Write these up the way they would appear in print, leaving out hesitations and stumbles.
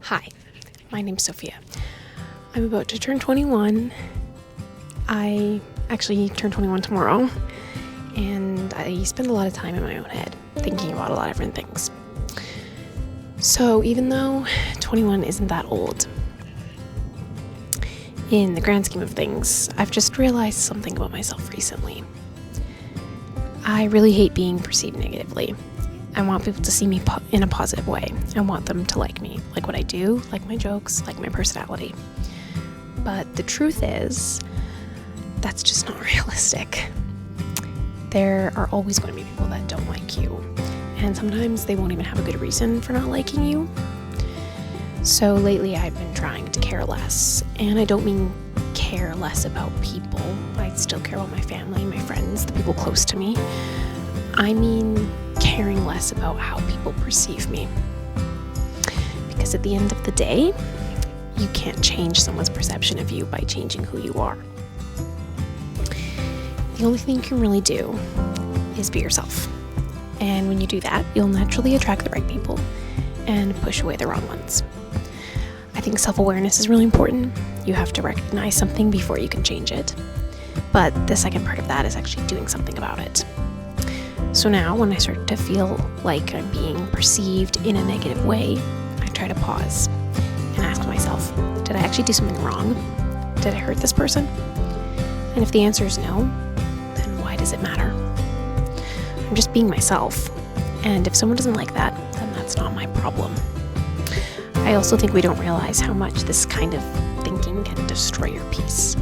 Hi, my name's Sophia. I'm about to turn 21. I actually turn 21 tomorrow, and I spend a lot of time in my own head thinking about a lot of different things. So even though 21 isn't that old, in the grand scheme of things, I've just realized something about myself recently. I really hate being perceived negatively. I want people to see me in a positive way. I want them to like me, like what I do, like my jokes, like my personality. But the truth is, that's just not realistic. There are always going to be people that don't like you, and sometimes they won't even have a good reason for not liking you. So lately I've been trying to care less, and I don't mean care less about people. I still care about my family, my friends, the people close to me. I mean caring less about how people perceive me. Because at the end of the day, you can't change someone's perception of you by changing who you are. The only thing you can really do is be yourself. And when you do that, you'll naturally attract the right people and push away the wrong ones. I think self-awareness is really important. You have to recognize something before you can change it. But the second part of that is actually doing something about it. So now, when I start to feel like I'm being perceived in a negative way, I try to pause and ask myself, did I actually do something wrong? Did I hurt this person? And if the answer is no, then why does it matter? I'm just being myself. And if someone doesn't like that, then that's not my problem. I also think we don't realize how much this kind of thinking can destroy your peace.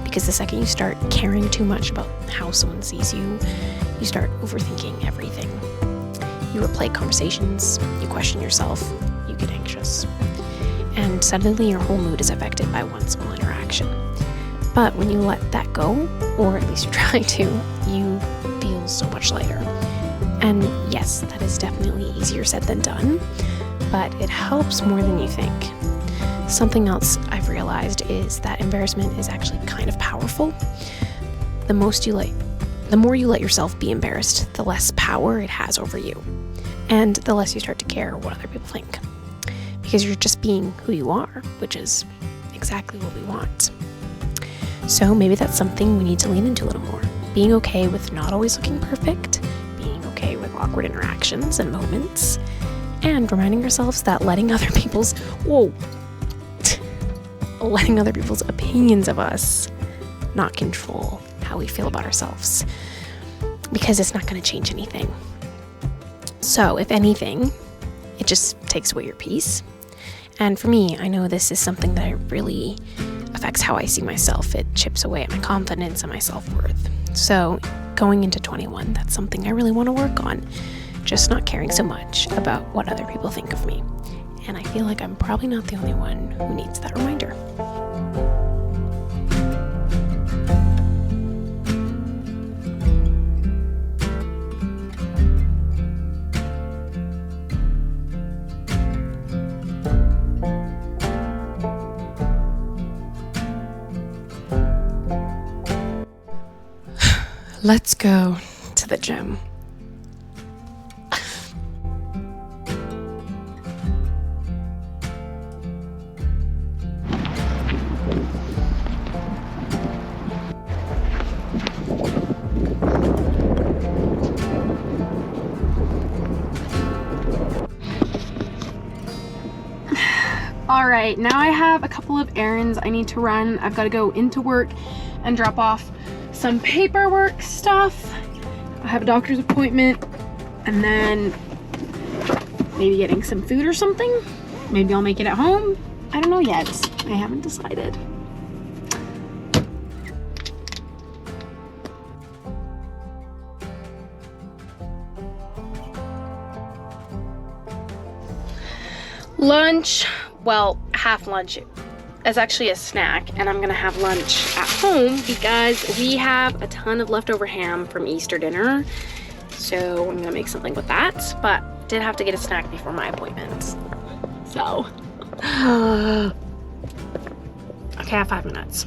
Because the second you start caring too much about how someone sees you, you start overthinking everything. You replay conversations, you question yourself, you get anxious. And suddenly your whole mood is affected by one small interaction. But when you let that go, or at least you try to, you feel so much lighter. And yes, that is definitely easier said than done, but it helps more than you think. Something else I've realized is that embarrassment is actually kind of powerful. The more you let yourself be embarrassed, the less power it has over you. And the less you start to care what other people think. Because you're just being who you are, which is exactly what we want. So maybe that's something we need to lean into a little more. Being okay with not always looking perfect, being okay with awkward interactions and moments, and reminding ourselves that letting other people's opinions of us not control how we feel about ourselves, because it's not going to change anything. So if anything, it just takes away your peace. And for me, I know this is something that really affects how I see myself. It chips away at my confidence and my self-worth. So going into 21, that's something I really want to work on. Just not caring so much about what other people think of me. And I feel like I'm probably not the only one who needs that reminder. Let's go to the gym. All right, now I have a couple of errands I need to run. I've got to go into work and drop off some paperwork stuff. I have a doctor's appointment, and then maybe getting some food or something. Maybe I'll make it at home. I don't know yet. I haven't decided. Lunch, well, half lunch. It's actually a snack, and I'm gonna have lunch at home because we have a ton of leftover ham from Easter dinner. So I'm gonna make something with that, but did have to get a snack before my appointment. So, okay, I have 5 minutes.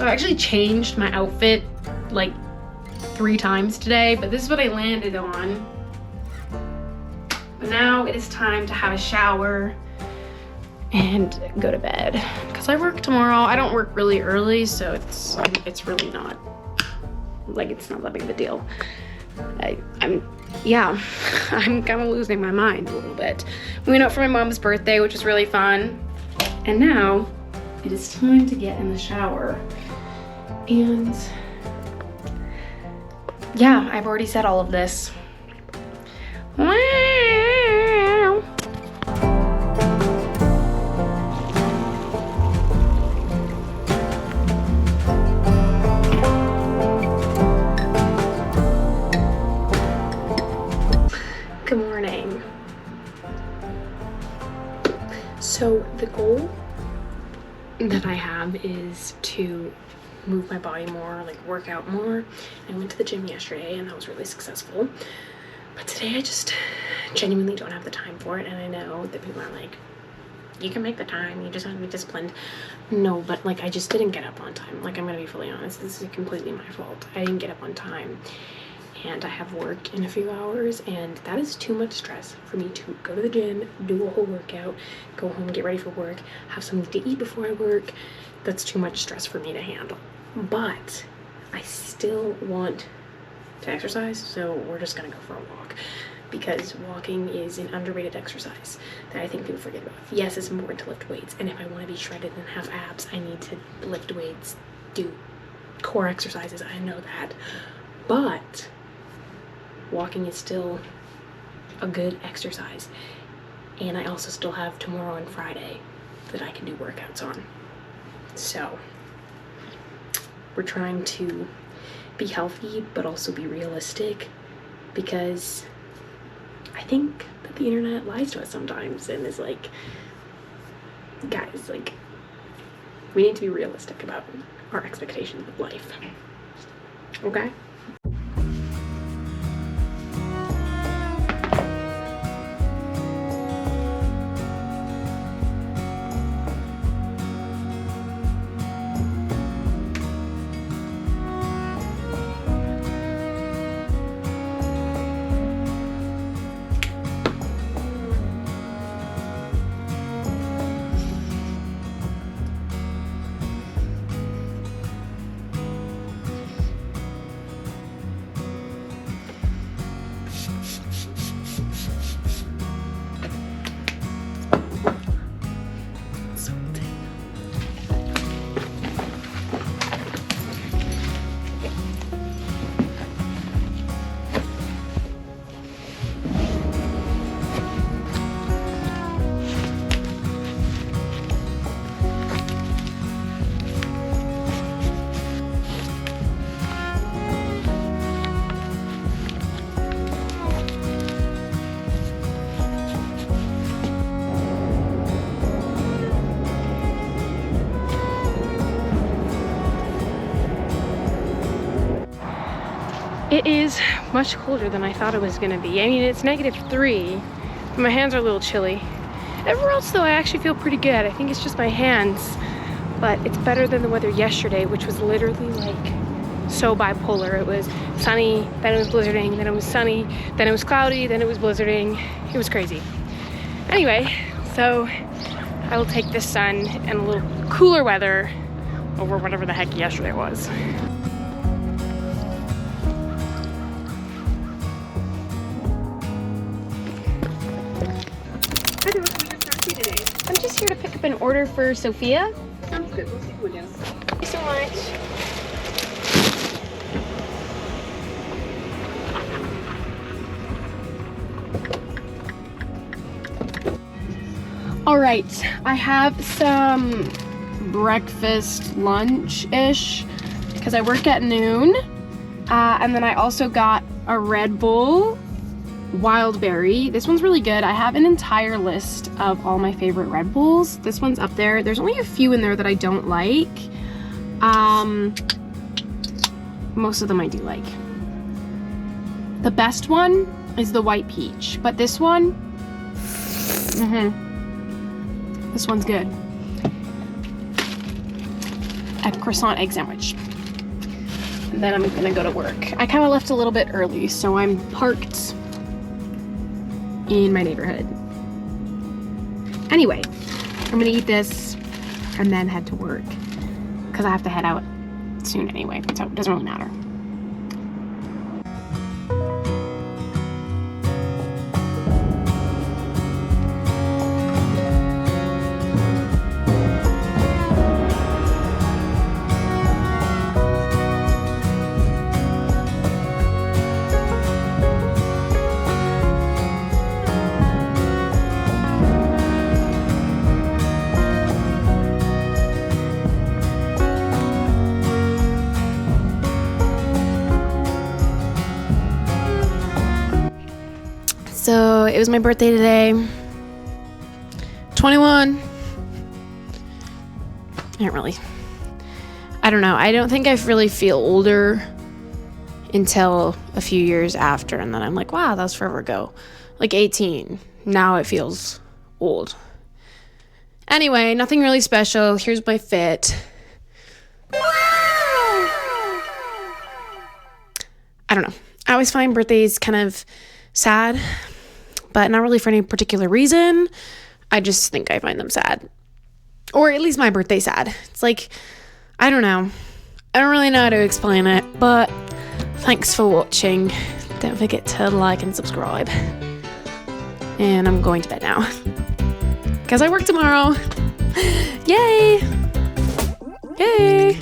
I actually changed my outfit like 3 times today, but this is what I landed on. But now it is time to have a shower and go to bed because I work tomorrow. I don't work really early, so it's really not like, it's not that big of a deal. I'm kind of losing my mind a little bit. We went out for my mom's birthday, which was really fun, and now it is time to get in the shower. And yeah, I've already said all of this. Wow. Good morning. So the goal that I have is to move my body more, like work out more. I went to the gym yesterday and that was really successful. But today I just genuinely don't have the time for it. And I know that people are like, you can make the time, you just have to be disciplined. No, but like I just didn't get up on time. Like, I'm gonna be fully honest, this is completely my fault. I didn't get up on time. And I have work in a few hours, and that is too much stress for me to go to the gym, do a whole workout, go home, get ready for work, have something to eat before I work. That's too much stress for me to handle. But I still want to exercise, so we're just gonna go for a walk because walking is an underrated exercise that I think people forget about. Yes, it's important to lift weights, and if I want to be shredded and have abs, I need to lift weights, do core exercises, I know that. But walking is still a good exercise, and I also still have tomorrow and Friday that I can do workouts on. So we're trying to be healthy but also be realistic, because I think that the internet lies to us sometimes and is like, guys, like, we need to be realistic about our expectations of life. Okay? It is much colder than I thought it was gonna be. I mean, it's -3. My hands are a little chilly. Everywhere else though, I actually feel pretty good. I think it's just my hands, but it's better than the weather yesterday, which was literally like so bipolar. It was sunny, then it was blizzarding, then it was sunny, then it was cloudy, then it was blizzarding. It was crazy. Anyway, so I will take this sun and a little cooler weather over whatever the heck yesterday was. I'm just here to pick up an order for Sophia. Sounds good. We'll see you again. Thank you so much. All right, I have some breakfast, lunch-ish, because I work at noon. And then I also got a Red Bull Wild Berry. This one's really good. I have an entire list of all my favorite Red Bulls. This one's up there. There's only a few in there that I don't like. Most of them I do like. The best one is the white peach, but this one, this one's good. a croissant egg sandwich. And then I'm gonna go to work. I kind of left a little bit early, so I'm parked in my neighborhood. Anyway, I'm gonna eat this and then head to work because I have to head out soon anyway, so it doesn't really matter. So it was my birthday today. 21. I don't know. I don't think I really feel older until a few years after. And then I'm like, wow, that was forever ago. Like 18. Now it feels old. Anyway, nothing really special. Here's my fit. I don't know. I always find birthdays kind of sad, but not really for any particular reason. I just think I find them sad. Or at least my birthday's sad. It's like, I don't know. I don't really know how to explain it, but thanks for watching. Don't forget to like and subscribe. And I'm going to bed now because I work tomorrow. Yay! Yay!